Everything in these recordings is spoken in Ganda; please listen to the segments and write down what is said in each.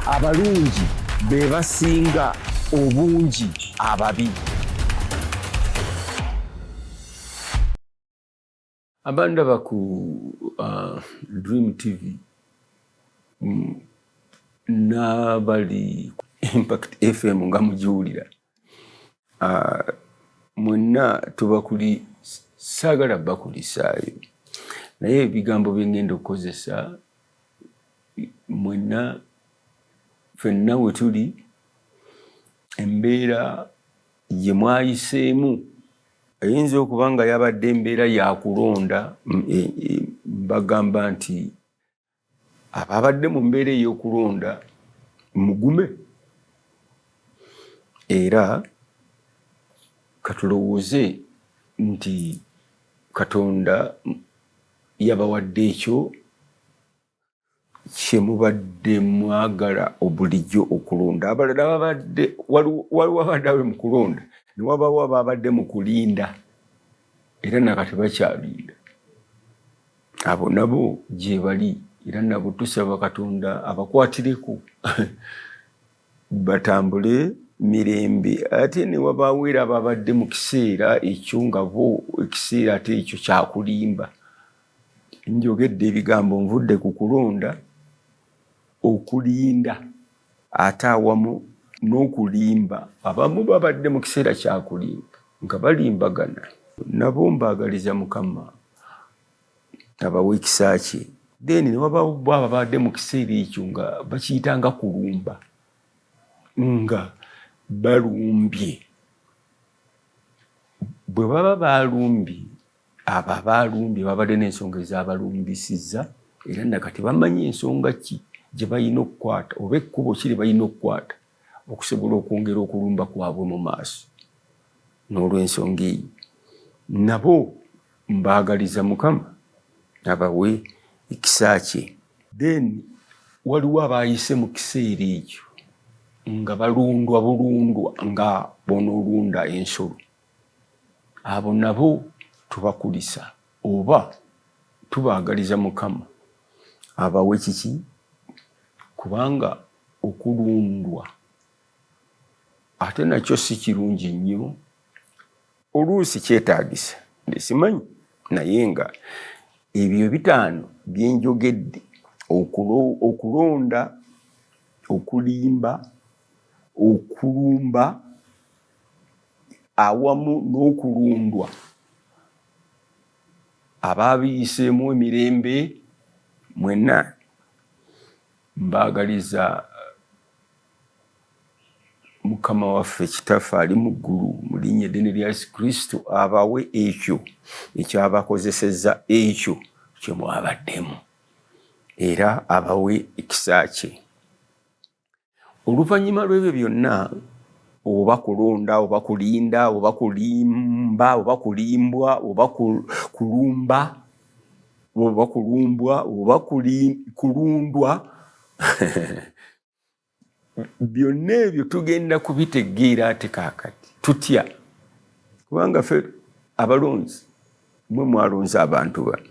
abalungi be basinga obungi ababi. Abandaba ku Dream TV n'abali Impact FM nga mujiwulira mwenna tuba kuli saagala bakulisaayo naye ebigambo bye ngenda okukozesa mwenna ffenna we tuli embeera gye mwayiseemu eyinza okuba nga yabadde embeera yakulonda. Bagamba nti ababadde mu mbeera ey'okulonda mugume era katulowooze nti Katonda yabawadde ekyo kye mubadde mwagala obulijjo okulonda. Abalala babadde waliwo abadde mu kulonda ne wabawo ababadde mu kulinda era nakati bakyalinda. Abo nabo gye bali era nabo tusaba Katonda abakwatireko batambule mirembe. Ate ne wabaawo era ababadde mu kiseera ekyo nga bo ekiseera ate ekyo kyakulimba. Njogedde ebigambo nvudde ku kulonda, okulinda ate awamu n'okulimba. Abamu babadde mu kiseera kyakulimba nga balimbagana. Nabo mbaagaliza Mukama abawe ekisa kye. Then ne wabaawo babadde mu kiseera ekyo nga bakiyitanga kulumba nga balumbye. Bwe baba balumbye, abo abalumbye babadde n'ensonga ez'abalumbisizza era nakati bamanyi ensonga ki gye balina okukwata oba ekkubo kiri balina okukwata okusobola okwongera okulumba kwabwe mu maaso. N'olw'ensonga eyo nabo mbaagaliza Mukama abawe ekisa kye. Then waliwo abaayise mu kiseera ekyo nga balundwa bulundwa nga bonoolunda ensolo. Abo nabo tubakulisa oba tubaagaliza Mukama abawe kiki, kubanga okulundwa ate nakyo si kirungi nnyo, oluusi kyetaagisa. Simanyi naye nga ebyo bitaano bye njogedde, okulonda, okulimba, okulumba awamu n'okulundwa, abaabiyiseemu emirembe mwenna mbaagaliza Mukama waffe Kitaffe ali mu ggulu mu linnya eddene lya Yesu Kristo abawe ekyo ekyabakozesezza ekyo kye mwabaddemu era abawe ekisa kye. Oluvannyuma lw'ebyo byonna, oba kulonda oba kulinda oba kulimba oba kulimbwa oba kulumba oba kulumbwa oba kulundwa byonna ebyo tugenda kubitegeera ate kaakati tutya, kubanga ffe abalonzi mwe mwalonze abantu bano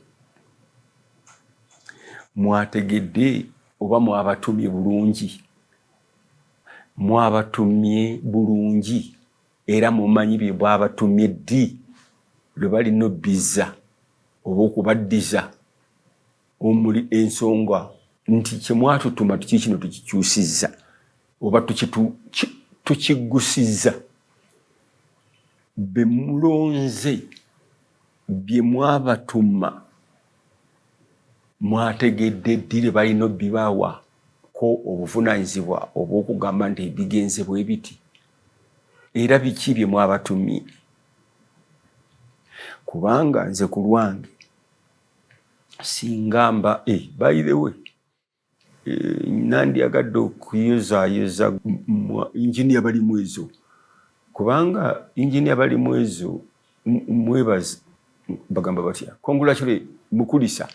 mwategedde oba mwabatumye bulungi, mwabatumye bulungi era mumanyi bye bwabatumye ddi lwe balina obbiza oba okubaddiza omuli ensonga nti kye mwatutuma tuki kino tukikyusizza oba tukiggusizza. Be mulonze bye mwabatuma mwategedde ddi lwe balina obbibaawa ko obuvunaanyizibwa obw'okugamba nti bigenze bwe biti era biki bye mwabatumye. Kubanga nze ku lwange singamba by the way nandyagadde okuyozaayoza injini abalimu ezo, kubanga injini abalimu ezo mwebaze bagamba batya congratulate mukulisa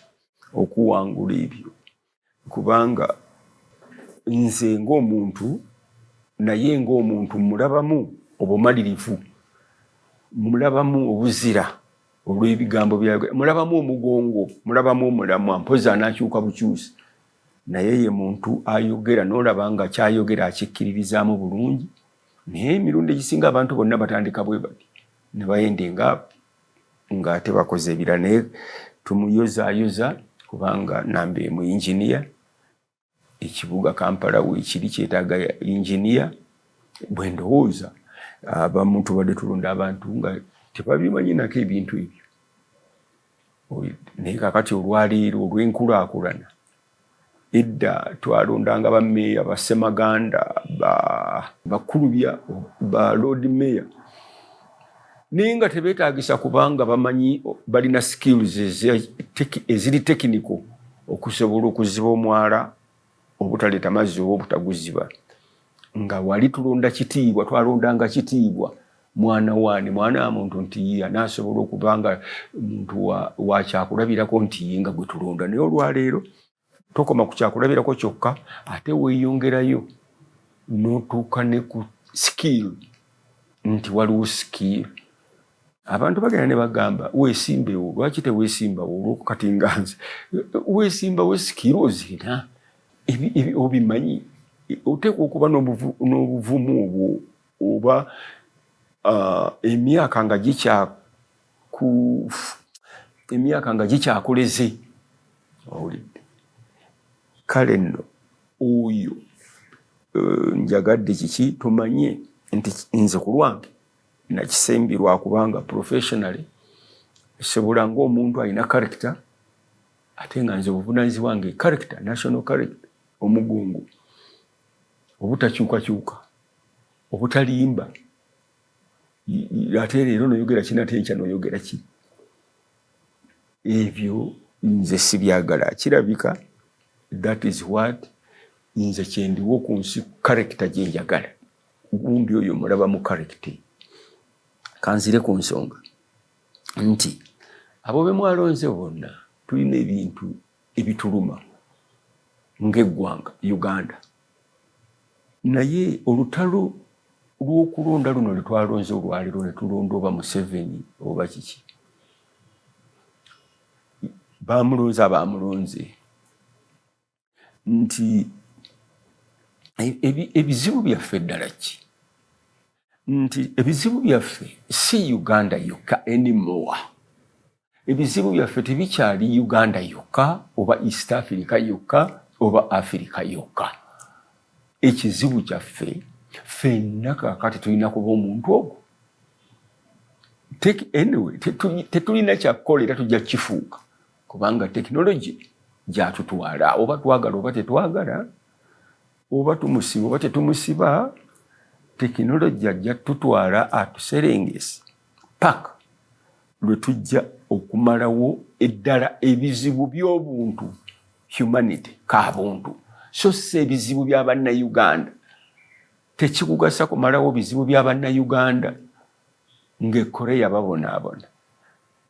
okuwangula ebyo, kubanga nze ng'omuntu naye ng'omuntu mulabamu obumalirivu, mulabamu obuzira olw'ebigambo byabwe, mulabamu omugongo, mulabamu omulamwa, mpozi anakyuka bukyusi. naye ye muntu ayogera n'olaba nga kyayogera akikkiririzaamu bulungi, naye emirundi egisinga abantu bonna batandika bwe bati ne bayendenga ng'ate bakoze ebira, naye tumuyozaayoza kubanga nambe mu engineer, ekibuga Kampala weekiri kyetaaga engineer. Bwe ndowooza abamu tubadde tulonda abantu nga tebabimanyi nako ebintu ebyo, naye kakati olwaleero olw'enkulaakulana, edda twalondanga bammeeya Bassemaganda, Bakulubya, ba Lord Mayor, naye nga tebeetaagisa kubanga bamanyi balina skills eziri technical okusobola okuziba omwala obutaleeta mazzi oba obutaguziba. Nga wali tulonda kitiibwa, twalondanga kitiibwa mwana waani, mwana wa muntu nti anaasobola okubanga muntu wa kyakulabirako nti nga gwe tulonda. Naye olwaleero tokoma ku kyakulabirako kyokka, ate weeyongerayo n'otuuka ne ku skill, nti waliwo skill. Abantu bagenda ne bagamba weesimbewo, lwaki teweesimbawo? Olwokati nga nze weesimbawo skill ozirina, obimanyi. Oteekwa okuba n'obuvumu obwo oba emyaka nga gikyakuleze. Owulidde? Kale nno oyo njagadde kiki tumanye nti nze ku lwange nakisembirwa kubanga professionally sobola ng'omuntu alina character, ate nga nze obuvunaanyizibwa wange character, national character, omugongo, obutakyukakyuka, obutalimba, ate leero noyogera kinate enkya noyogera ki. Ebyo nze sibyagala. Kirabika that is what nze kyendiwo ku nsi, character gye njagala. Gundi oyo mulaba mu character. Kanzire ku nsonga nti abo be mwalonze bonna tulina ebintu ebituluma ng'eggwanga Uganda, naye olutalo lw'okulonda luno lwe twalonze olwaleero ne tulonda oba Museveni oba kiki, baamulonze abamulonze, nti ebizibu byaffe ddala ki? Nti ebizibu byaffe si Uganda yokka anymore. Ebizibu byaffe tebikyali Uganda yokka oba East Africa yokka oba Africa yokka. Ekizibu kyaffe ffenna kaakati tulina kuba omuntu ogwo. Anyway, tetulina kyakukola tujja kifuuka kubanga tekinologi gyatutwala, oba twagala oba tetwagala, oba tumusiba oba tetumusiba, tekinologi ajja tutwala atuserengesi paka lwe tujja okumalawo eddala ebizibu by'obuntu, humanity, kaabuntu. So se ebizibu bya bannayuganda. Tekikugasa kumalawo bizibu bya bannayuganda nge Korea babonaabona,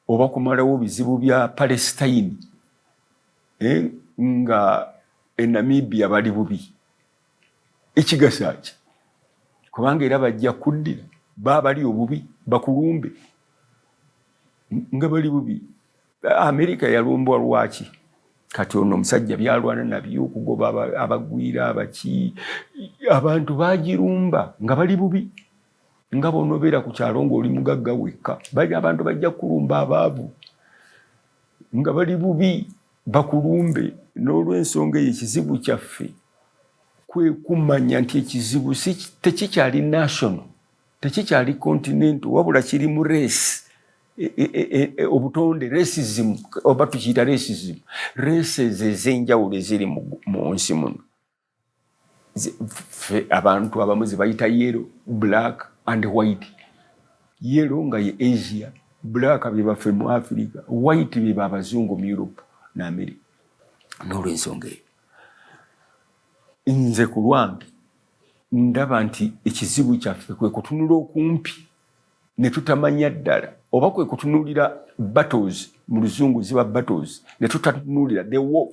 oba kumalawo bizibu bya Palestine nga Namibia bali bubi. Ekigasa ki? Kubanga era bajja kuddira bali obubi bakulumbe nga bali bubi. Amerika yalumbwa lwaki? Kati ono omusajja byalwana nabyo okugoba abagwira abaki, abantu bagirumba nga bali bubi, nga bonobera ku kyalo ng'oli mugagga wekka, abantu bajja kulumba abaavu nga bali bubi bakulumbe. N'olw'ensonga eyo ekizibu kyaffe kwe kumanya nti ekizibu tekikyali national, tekikyali continental, wabula kiri mu race. Obutonde, racism, oba tukiyita racism, races ez'enjawulo eziri mu nsi muno. Abantu abamu ze bayita yellow, black and white. Yellow nga ye Asia, black be baffe mu Africa, white be babazungu mu Europe na America. N'olw'ensonga eyo nze ku lwange ndaba nti ekizibu kyaffe kwe kutunula okumpi ne tutamanya ddala, oba kwe kutunulira battles, mu luzungu ziba battles, ne tutatunulira the war.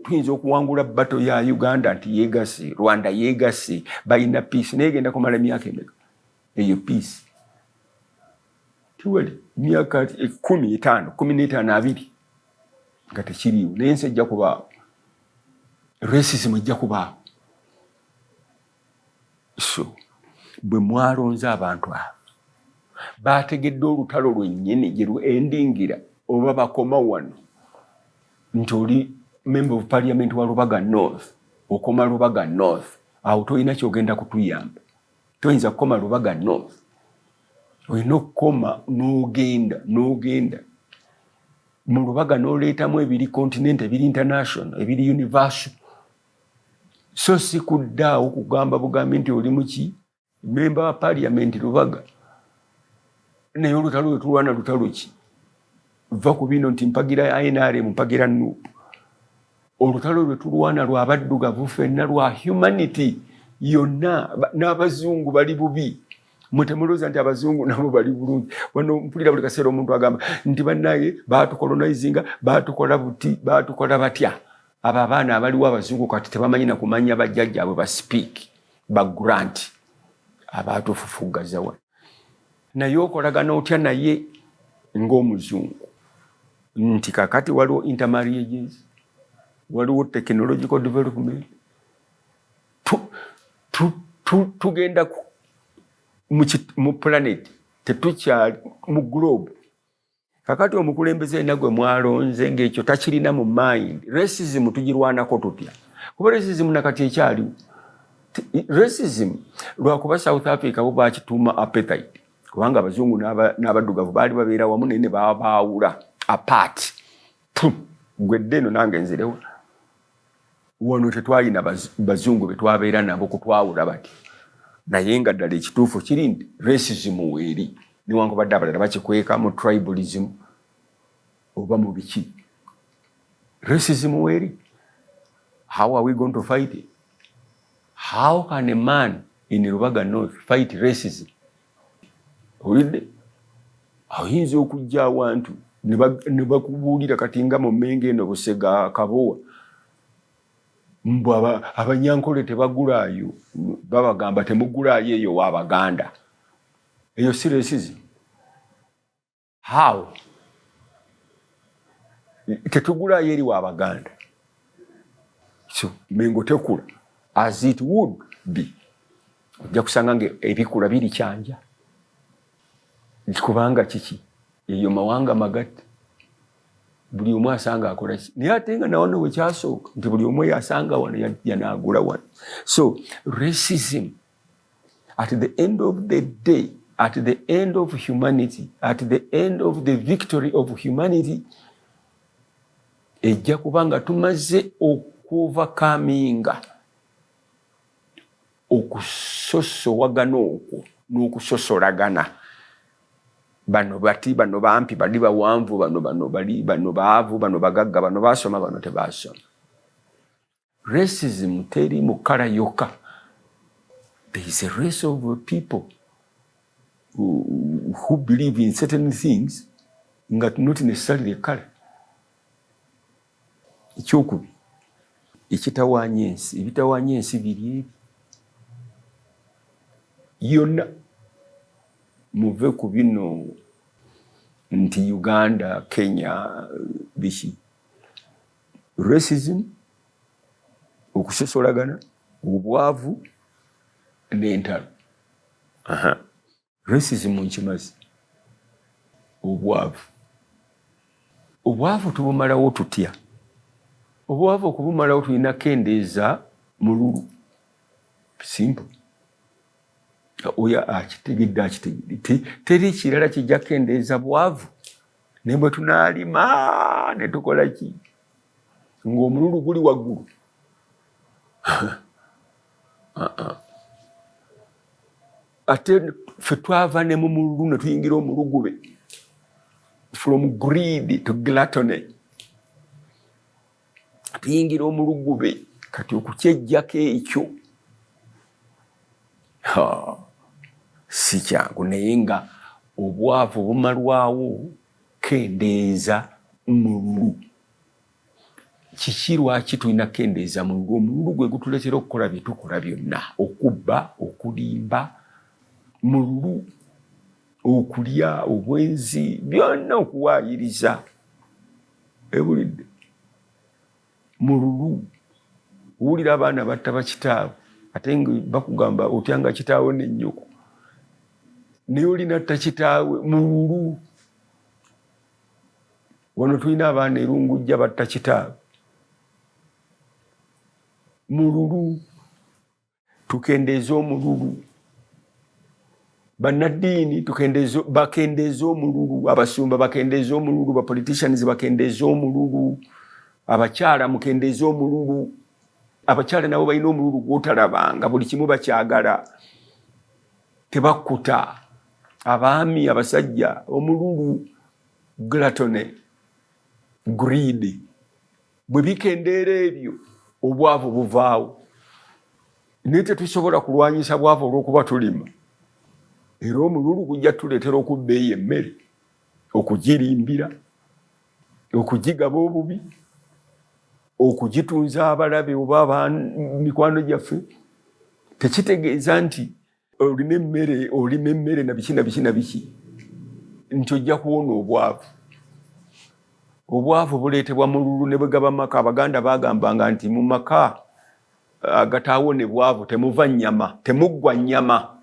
Tuyinza okuwangula battle ya Uganda nti yeegase, Rwanda yeegase, balina peace, naye egenda kumala emyaka emeka eyo peace? Tiwali myaka 15, 20. nga tekiriiwo naye ensi ejja kubaawo, racism ejja kubaawo. So bwe mwalonze abantu abo baategedde olutalo lwennyini gye endingira oba bakoma wano nti oli member of parliament wa Lubaga North, okoma Lubaga North, awo tolina kyogenda kutuyamba. Toyinza kukoma Lubaga North, olina okukoma n'ogenda mu Lubaga n'oleetamu ebiri continent, ebiri international, ebiri universal. So si kuddaawo kugamba bugambi nti oli muki member wa parliament Lubaga naye olutalo lwe tulwana lutalo ki? Va ku bino nti mpagira NRM, mpagira NUP. Olutalo lwe tulwana lwa baddugavu ffenna, lwa humanity yonna. N'abazungu bali bubi, mwe temulowooza nti abazungu nabo bali bulungi. Wano mpulira buli kaseera omuntu agamba nti bannaye baatukolonizinga, baatukola buti, baatukola batya. Abo abaana abaliwo abazungu kati tebamanyi na kumanya bajjajjaabwe ba speak ba grant abaatufufugaza wano. Naye okolagana otya naye ng'omuzungu nti kakati waliwo intermarriages, waliwo technological development, tugenda mu planet, tetukyali mu globe. Kakati omukulembeze nagwe mwalonze ng'ekyo takirina mu mind. Racism tugirwanako tutya? Kuba racism nakati ekyaliwo. Racism lwakuba South Africa bo bakituuma appetite, kubanga abazungu n'abaddugavu baali babeera wamu naye ne baawula apart. Gwedde eno nange nzirewo wano tetwalina bazungu be twabeera nabo kutwawula bati. Naye nga ddala ekituufu kiri nti racism weeri, newankubadde abalala bakikweka mu tribalism oba mu biki. Racism weeri. How are we going to fight it? How can a man in Lubaga North fight racism? Olidde ayinza okujja awantu ne bakubuulira kati nga mu Mmengo eno Busega Kabowa mbu abanyankole tebagulaayo, babagamba temugulaayo eyo w'Abaganda. Eyo si racism? How? Tetugulaayo eri w'Abaganda. So Mmengo tekula as it would be. Ojja kusanga nga ebikula biri kyanja. Kubanga kiki? Eyo mawanga magatte. Buli omu asanga akola ki? Naye ate nga nawo we kyasooka nti buli omu yasanga wano yanaagula wano. So racism, at the end of the day, at the end of humanity, at the end of the victory of humanity, ejja kubanga tumaze okuovercominga okusosowagana okwo n'okusosolagana. Bano bati, bano bampi, bali bawanvu, bano baavu, bano bagagga, bano basoma, bano tebasoma. Racism teri mu kala yokka. There is a race of people who believe in certain things, not necessarily color. Ekyokubi ekitawaanya ensi, ebitawaanya ensi biri ebi. Yonna muve ku bino nti Uganda, Kenya, biki. Racism, okusosolagana, obwavu n'entalo. Racism nkimazi. Obwavu. Obwavu tubumalawo tutya? Obwavu okubumalawo tulina kendeeza mululu. Simple. Oya akitegedde. Teri kirala kijja kendeeza bwavu. Ne bwe tunaalima ne tukola ki? Ng'omululu guli waggulu. Ate ffe twava ne mu mululu ne tuyingira omulugube. From greed to gluttony. Tuyingira omulugube kati okukyejjako ekyo. Si kyangu naye nga obwavu bumalwawo kendeeza mululu. Kiki lwaki tulina kendeeza mululu? Omululu gwe gutuleetera okukola bye tukola byonna. Okubba, okulimba, mululu, okulya, obwenzi, byonna okuwaayiriza. Ebulidde. mululu owulira abaana batta bakitaawe ate nga bakugamba otyanga kitaawe ne nnyoko naye olina tta kitaawe mululu. Wano tulina abaana Erungujja batta kitaawe mululu. Tukendeeza omululu. Bannaddiini bakendeeza omululu. Abasumba bakendeeza omululu. Bapoliticians bakendeeza omululu. Abakyala mukendeeza omululu. Abakyala nabo balina omululu gwotalabanga, buli kimu bakyagala, tebakkuta. Abaami abasajja omululu, gluttony, greed. Bwe bikendeera ebyo obwavu buvaawo. Naye tetusobola kulwanyisa bwavu olw'okuba tulima. Era omululu gujja tuleetera okubba eyo emmere, okugirimbira, okugigaba obubi, okugitunza abalabe oba mikwano gyaffe. Tekitegeeza nti olina emmere, olima emmere na biki na biki na biki nti ojja kuwona obwavu. Obwavu buleetebwa mululu ne bwe gaba maka. Abaganda bagambanga nti mu maka agataawone bwavu temuva nnyama, temuggwa nnyama.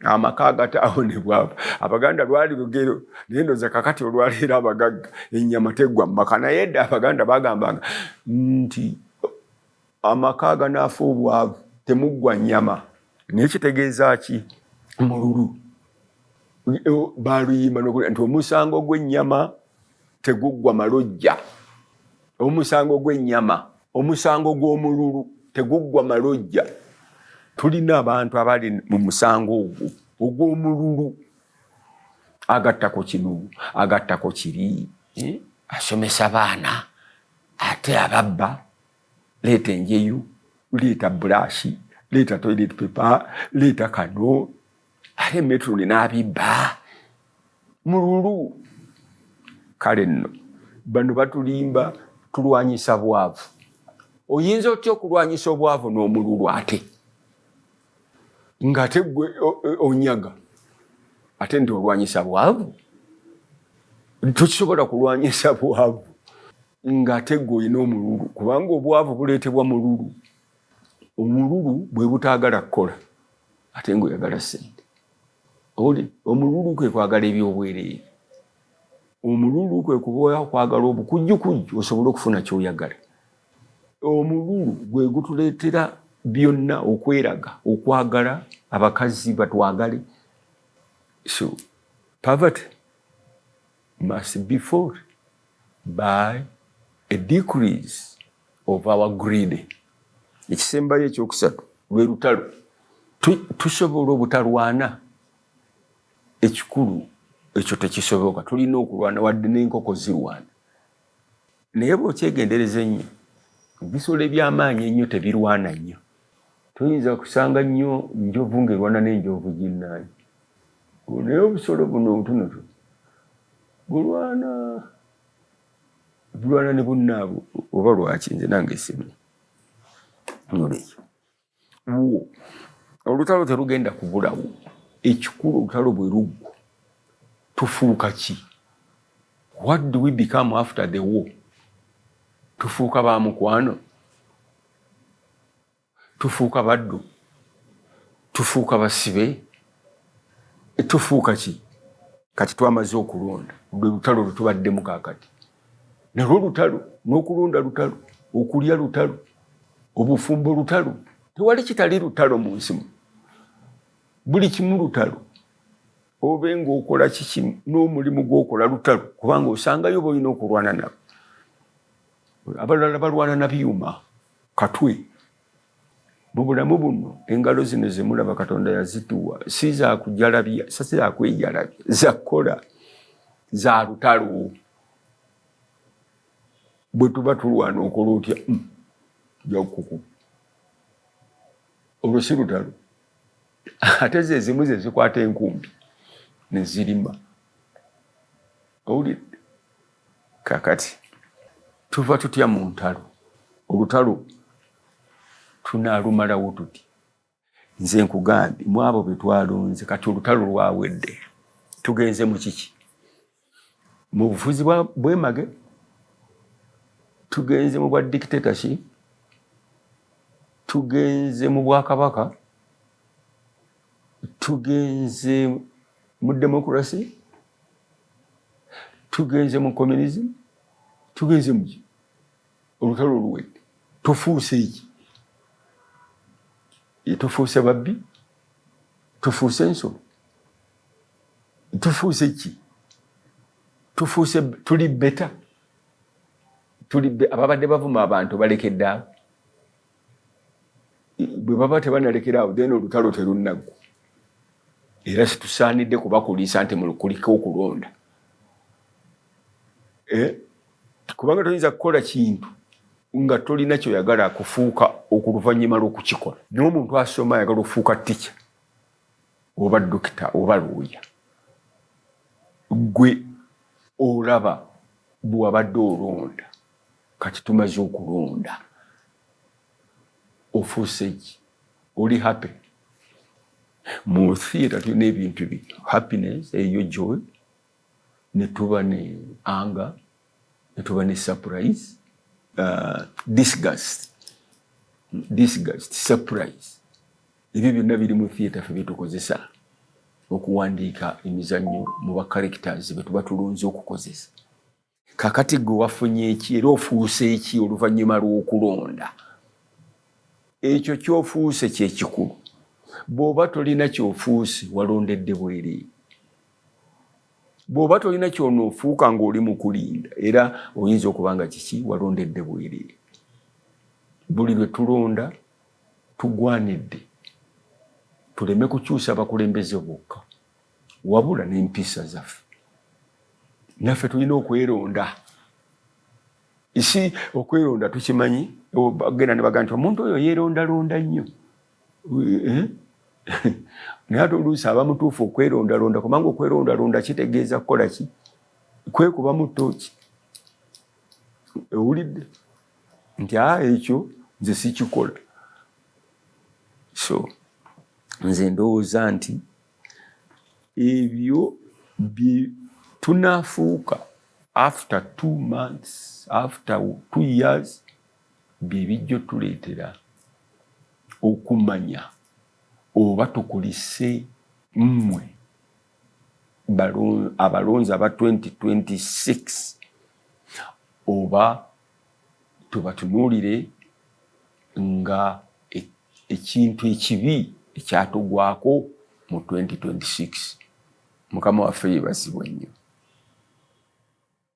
Amaka agataawone bwavu. Abaganda lwali lugero, naye ndoza kakati olwaleero abagagga ennyama teggwa mu maka. Naye edda Abaganda bagambanga nti amaka aganaafa obwavu temuggwa nnyama. Naye kitegeeza ki? Mululu. Baluyimba nti omusango gw'ennyama teguggwa malojja. Omusango gw'ennyama, omusango gw'omululu teguggwa malojja. Tulina abantu abali mu musango ogwo ogw'omululu. Agattako kinu, agattako kiri, asomesa baana, ate ababba, leeta enjeyu, leeta burashi, leeta toilet paper, leeta kano, ate metroni n'abibba. Mululu. Kale nno bano batulimba tulwanyisa bwavu. Oyinza otya okulwanyisa obwavu n'omululu ate? Ng'ate gwe onyaga ate nti olwanyisa bwavu? Tukisobola kulwanyisa bwavu ng'ate gwe olina omululu, kubanga obwavu buleetebwa mululu. Omululu bwe butaagala kukola ate ng'oyagala ssente. Omululu kwe kwagala ebyobwereere. Omululu kwe kuba kwagala obukujjukujju osobole okufuna ky'oyagala. Omululu gwe gutuleetera byonna okweraga, okwagala, abakazi batwagale. So, poverty must be fought by a decrease of our greed. Ekisembayo ekyokusatu lwe lutalo. Tusobola obutalwana ekikulu ekyo tekisoboka. Tulina okulwana wadde n'enkoko zirwana. Naye bw'okyegendereza ennyo, ebisolo eby'amaanyi ennyo tebirwana nnyo. Tuyinza kusanga nnyo njovu ng'erwana n'enjovu ginnaanyi. Naye obusolo buno obutonotono bulwana ne bunnaabwe oba lwaki nze nange simanyi. Nolwekyo olutalo terugenda kubulawo. Ekikulu olutalo bwe luggwa tufuuka ki? What do we become after the war? Tufuuka ba mukwano? Tufuuka baddu? Tufuuka basibe? Tufuuka ki? Kati twamaze okulonda. Lwe lutalo lwe tubaddemu kaakati. Nalwo lutalo, n'okulonda lutalo, okulya lutalo, obufumbo lutalo. Tewali kitali lutalo mu nsi. Buli kimu lutalo. Obe ng'okola kiki n'omulimu gw'okola lutalo, kubanga osangayo boolina okulwana nabo. Abalala balwana na byuma, katwe. Mu bulamu buno engalo zino ze mulaba Katonda yazituwa si za kujalabya, si za kwejalabya, za kukola, za lutalo. Bwe tuba tulwana okola otya jakuku. Olwo si lutalo. Ate ze zimu ze zikwata enkumbi ne zirima. Owulidde? Kakati tuva tutya mu ntalo. Olutalo tunaalumalawo tuti. Nze nkugambye mu abo be twalonze kati olutalo lwawedde. Tugenze mu kiki? Mu bufuzi bw'emage. tugenze mu bwa dictatorship, tugenze mu bwakabaka, tugenze mu democracy, tugenze mu communism, tugenze mu olutalo oluwedde. Tufuuse ki? Tufuuse babbi? Tufuuse ensolo? Tufuuse ki? Tufuuse tuli beta? Ababadde bavuma abantu balekedde awo. Bwe baba tebanalekera awo then olutalo terunnagwa. Era situsaanidde kubakuliisa nti kuliko okulonda. Kubanga toyinza kukola kintu nga tolina kyoyagala kufuuka okuluvannyuma lw'okukikola. N'omuntu asoma ayagala okufuuka tica oba dokita oba looya. Gwe olaba bwe wabadde olonda, kati tumaze okulonda. Ofuuse ki? Oli happy? Mu theatre tulina ebintu bino. Happiness, eyo joy, ne tuba ne anger, ne tuba ne surprise, disgust, surprise. Ebyo byonna biri mu theatre ffe byetukozesa okuwandiika emizannyo mu ba characters be tuba tulunze okukozesa. Kakati gwe wafunye eki era ofuuse eki oluvannyuma lw'okulonda? Ekyo ky'ofuuse kye kikulu. Bw'oba tolina ky'ofuuse walondedde bwereere. Bw'oba tolina ky'onoofuuka ng'oli mu kulinda era oyinza okuba nga kiki walondedde bwereere. Buli lwe tulonda tugwanidde tuleme kukyusa abakulembeze bokka wabula n'empisa zaffe. Naffe tulina okweronda. Isi okweronda tukimanyi, bagenda ne bagamba nti omuntu oyo yeerondalonda nnyo. Naye ate oluusi aba mutuufu okwerondalonda, kubanga okwerondalonda kitegeeza kukola ki? Kwekuba mu ttooki. Owulidde nti ekyo nze sikikola. So nze ndowooza nti ebyo tunaafuuka after 2 months, after 2 years, bye bijja tuleetera okumanya oba tukulise mmwe abalonzi aba 2026 oba tubatunuulire nga ekintu ekibi ekyatugwako mu 2026. Mukama waffe yeebazibwe nnyo.